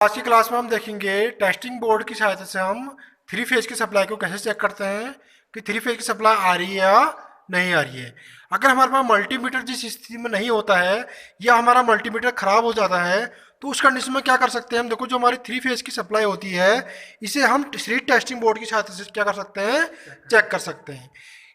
आज की क्लास में हम देखेंगे टेस्टिंग बोर्ड की सहायता से हम थ्री फेज की सप्लाई को कैसे चेक करते हैं कि थ्री फेज की सप्लाई आ रही है या नहीं आ रही है। अगर हमारे पास मल्टीमीटर जिस स्थिति में नहीं होता है या हमारा मल्टीमीटर खराब हो जाता है तो उस कंडीशन में क्या कर सकते हैं हम। देखो, जो हमारी थ्री फेज की सप्लाई होती है इसे हम सीरीज टेस्टिंग बोर्ड की सहायता से क्या कर सकते हैं, चेक कर सकते हैं।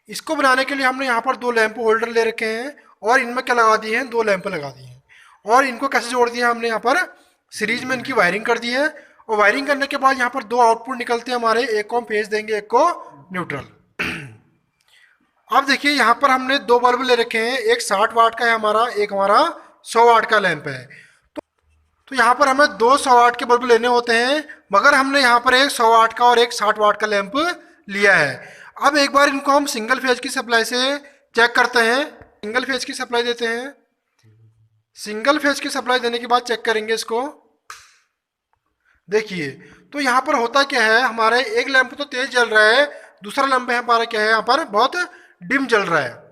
इसको बनाने के लिए हमने यहाँ पर दो लैंप होल्डर ले रखे हैं और इनमें क्या लगा दिए हैं, दो लैंप लगा दिए हैं और इनको कैसे जोड़ दिया हमने यहाँ पर सीरीज में इनकी वायरिंग कर दी है। और वायरिंग करने के बाद यहाँ पर दो आउटपुट निकलते हैं हमारे, एक को हम फेज देंगे, एक को न्यूट्रल। अब देखिए यहाँ पर हमने दो बल्ब ले रखे हैं, एक 60 वाट का है हमारा, एक हमारा 100 वाट का लैंप है। तो यहाँ पर हमें दो 100 वाट के बल्ब लेने होते हैं, मगर हमने यहाँ पर एक 100 वाट का और एक 60 वाट का लैंप लिया है। अब एक बार इनको हम सिंगल फेज की सप्लाई से चेक करते हैं। सिंगल फेज की सप्लाई देते हैं, सिंगल फेज की सप्लाई देने के बाद चेक करेंगे इसको। देखिए तो यहाँ पर होता क्या है, हमारे एक लैंप तो तेज जल रहा है, दूसरा लैंप है हमारा क्या है, यहाँ पर बहुत डिम जल रहा है।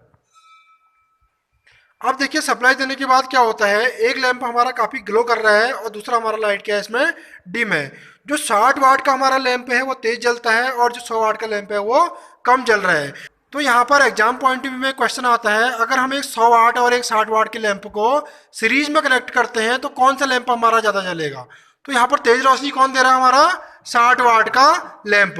अब देखिए सप्लाई देने के बाद क्या होता है, एक लैंप हमारा काफ़ी ग्लो कर रहा है और दूसरा हमारा लाइट क्या है, इसमें डिम है। जो 60 वाट का हमारा लैंप है वो तेज जलता है और जो 100 वाट का लैंप है वो कम जल रहा है। तो यहाँ पर एग्जाम पॉइंट ऑफ व्यू में क्वेश्चन आता है, अगर हम एक 100 वाट और एक 60 वाट के लैंप को सीरीज में कनेक्ट करते हैं तो कौन सा लैंप हमारा ज़्यादा जलेगा। तो यहाँ पर तेज रोशनी कौन दे रहा है, हमारा 60 वाट का लैंप।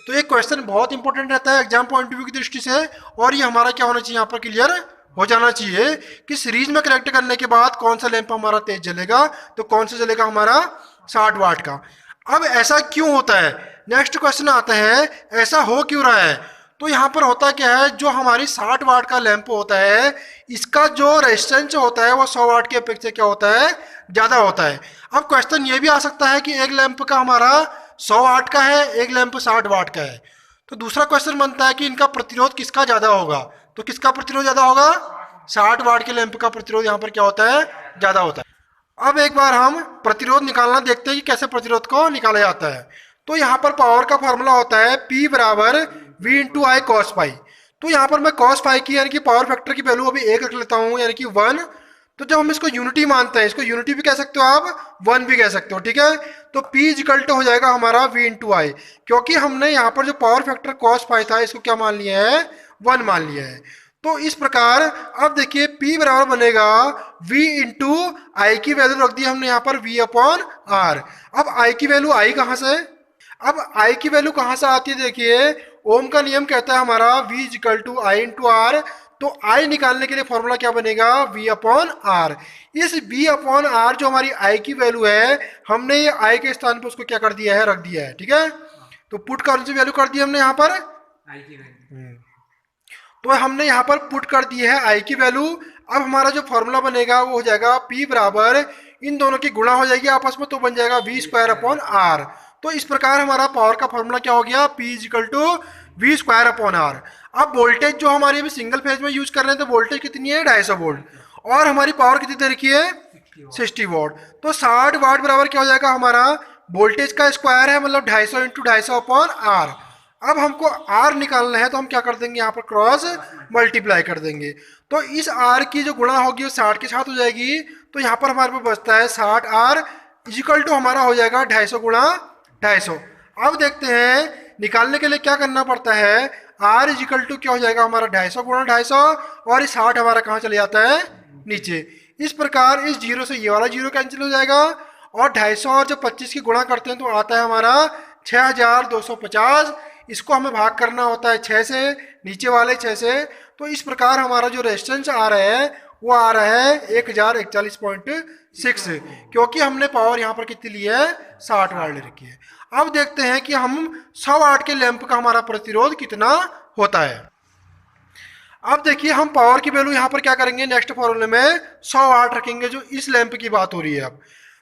तो ये क्वेश्चन बहुत इंपॉर्टेंट रहता है एग्जाम पॉइंट ऑफ व्यू की दृष्टि से, और ये हमारा क्या होना चाहिए, यहाँ पर क्लियर हो जाना चाहिए कि सीरीज में कनेक्ट करने के बाद कौन सा लैंप हमारा तेज जलेगा, तो कौन सा जलेगा हमारा 60 वाट का। अब ऐसा क्यों होता है, नेक्स्ट क्वेश्चन आता है ऐसा हो क्यों रहा है। तो यहाँ पर होता क्या है, जो हमारी 60 वाट का लैंप होता है इसका जो रेजिस्टेंस होता है वो 100 वाट के अपेक्षा क्या होता है, ज़्यादा होता है। अब क्वेश्चन ये भी आ सकता है कि एक लैंप का हमारा 100 वाट का है, एक लैंप 60 वाट का है, तो दूसरा क्वेश्चन बनता है कि इनका प्रतिरोध किसका ज़्यादा होगा। तो किसका प्रतिरोध ज़्यादा होगा, 60 वाट के लैंप का प्रतिरोध यहाँ पर क्या होता है, ज़्यादा होता है। अब एक बार हम प्रतिरोध निकालना देखते हैं कि कैसे प्रतिरोध को निकाला जाता है। तो यहाँ पर पावर का फॉर्मूला होता है P बराबर V into I cos pi. तो यहाँ पर मैं कॉस पाई की यानी कि पावर फैक्टर की वैल्यू अभी 1 रख लेता हूँ, यानी कि 1। तो जब हम इसको यूनिटी मानते हैं, इसको यूनिटी भी कह सकते हो आप, 1 भी कह सकते हो, ठीक है। तो P इक्वल टू हो जाएगा हमारा V इंटू आई, क्योंकि हमने यहाँ पर जो पावर फैक्टर कॉस पाई था इसको क्या मान लिया है, 1 मान लिया है। तो इस प्रकार अब देखिए P बराबर बनेगा V इंटू आई की वैल्यू रख दी हमने यहाँ पर V अपॉन आर। अब आई की वैल्यू आई कहाँ से, अब आई की वैल्यू कहाँ से आती है, देखिए ओम का नियम कहता है हमारा V equal to I into R. तो आई निकालने के लिए फॉर्मूला क्या बनेगा, V अपॉन आर। इस V अपॉन आर जो हमारी आई की वैल्यू है, हमने ये आई के स्थान पर उसको क्या कर दिया है, रख दिया है, ठीक है। तो पुट कौन सी वैल्यू कर दी हमने यहाँ पर, आई की वैल्यू। तो हमने यहाँ पर पुट कर दी है आई की वैल्यू। अब हमारा जो फॉर्मूला बनेगा वो हो जाएगा P बराबर इन दोनों की गुणा हो जाएगी आपस में, तो बन जाएगा V स्क्वायर अपॉन आर। तो इस प्रकार हमारा पावर का फॉर्मूला क्या हो गया, P equal to V square upon R. अब वोल्टेज जो हमारी अभी सिंगल फेज में यूज कर रहे हैं, तो वोल्टेज कितनी है, 250 वोल्ट, और हमारी पावर कितनी दे रखी है, 60 वोल्ट। तो 60 वाट बराबर क्या हो जाएगा हमारा, वोल्टेज का स्क्वायर है मतलब 250 इंटू 250 अपॉन आर। अब हमको आर निकालना है तो हम क्या कर देंगे, यहाँ पर क्रॉस मल्टीप्लाई कर देंगे। तो इस आर की जो गुणा होगी वो 60 के साथ हो जाएगी। तो यहाँ पर हमारे पास बचता है 60 आर इजिकल टू हमारा हो जाएगा 250 गुणा 250। अब देखते हैं निकालने के लिए क्या करना पड़ता है, आर इजिकल टू क्या हो जाएगा हमारा 250 गुणा 250, और इस 60 हमारा कहाँ चले जाता है, नीचे। इस प्रकार इस जीरो से ये वाला जीरो कैंसिल हो जाएगा, और 250 और जब 25 की गुणा करते हैं तो आता है हमारा 6250। इसको हमें भाग करना होता है 6 से, नीचे वाले 6 से। तो इस प्रकार हमारा जो रेजिस्टेंस आ रहा है वो आ रहा है 1041.6, क्योंकि हमने पावर यहाँ पर कितनी ली है, 60 वाट ले रखी है। अब देखते हैं कि हम 100 वाट के लैंप का हमारा प्रतिरोध कितना होता है। अब देखिए हम पावर की वैल्यू यहाँ पर क्या करेंगे, नेक्स्ट फॉर्मूले में 100 वाट रखेंगे, जो इस लैंप की बात हो रही है अब।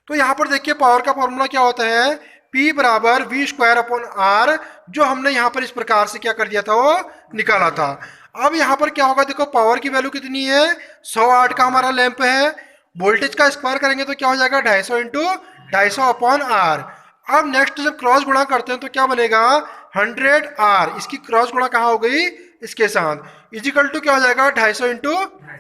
तो यहाँ पर देखिए पावर का फॉर्मूला क्या होता है, P बराबर V स्क्वायर अपॉन आर, जो हमने यहाँ पर इस प्रकार से क्या कर दिया था, वो निकाला था। अब यहाँ पर क्या होगा, देखो पावर की वैल्यू कितनी है, 100 वाट का हमारा लैंप है, वोल्टेज का स्क्वायर करेंगे तो क्या हो जाएगा 250 इंटू 250 अपॉन आर। अब नेक्स्ट जब क्रॉस गुणा करते हैं तो क्या बनेगा, 100 आर, इसकी क्रॉस गुणा कहाँ हो गई, इसके साथ, इजिकल टू क्या हो जाएगा 250 इंटू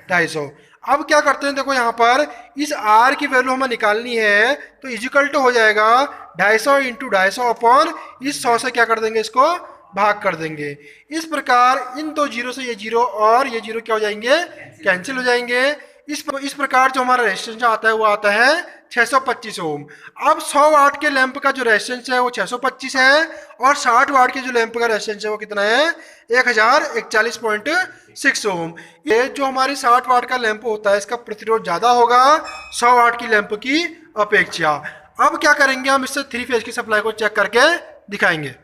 250। अब क्या करते हैं, देखो यहाँ पर इस आर की वैल्यू हमें निकालनी है, तो इजिकल टू हो जाएगा 250 इंटू 250 अपॉन इस 100 से क्या कर देंगे, इसको भाग कर देंगे। इस प्रकार इन दो जीरो से ये जीरो और ये जीरो क्या हो जाएंगे, कैंसिल हो जाएंगे। इस प्रकार जो हमारा रेजिस्टेंस आता है वो आता है 625 ओम। अब 100 वाट के लैंप का जो रेजिस्टेंस है वो 625 है, और 60 वाट के जो लैंप का रेजिस्टेंस है वो कितना है, 1041.6 ओम। ये जो हमारी 60 वाट का लैंप होता है इसका प्रतिरोध ज्यादा होगा 100 वाट की लैंप की अपेक्षा। अब क्या करेंगे, हम इससे 3 फेज की सप्लाई को चेक करके दिखाएंगे।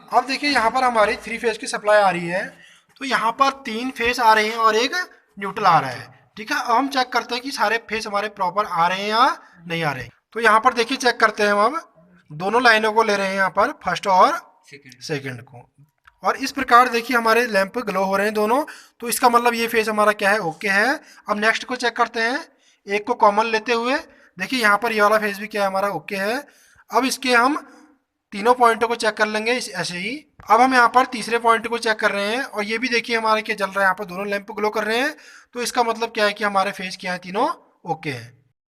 अब देखिए यहाँ पर हमारी 3 फेज की सप्लाई आ रही है, तो यहाँ पर 3 फेज आ रहे हैं और एक न्यूट्रल आ रहा है। ठीक है, अब हम चेक करते हैं कि सारे फेज हमारे प्रॉपर आ रहे हैं या नहीं आ रहे हैं। तो यहाँ पर देखिए चेक करते हैं, हम अब दोनों लाइनों को ले रहे हैं यहाँ पर, फर्स्ट और सेकंड को, और इस प्रकार देखिए हमारे लैंप ग्लो हो रहे हैं दोनों। तो इसका मतलब ये फेज हमारा क्या है, ओके है। अब नेक्स्ट को चेक करते हैं, एक को कॉमन लेते हुए देखिए यहाँ पर ये वाला फेज भी क्या है हमारा, ओके है। अब इसके हम तीनों पॉइंटों को चेक कर लेंगे ऐसे ही। अब हम यहाँ पर तीसरे पॉइंट को चेक कर रहे हैं, और ये भी देखिए हमारे क्या चल रहा है, यहाँ पर दोनों लैंप ग्लो कर रहे हैं। तो इसका मतलब क्या है कि हमारे फेज क्या है, तीनों ओके हैं।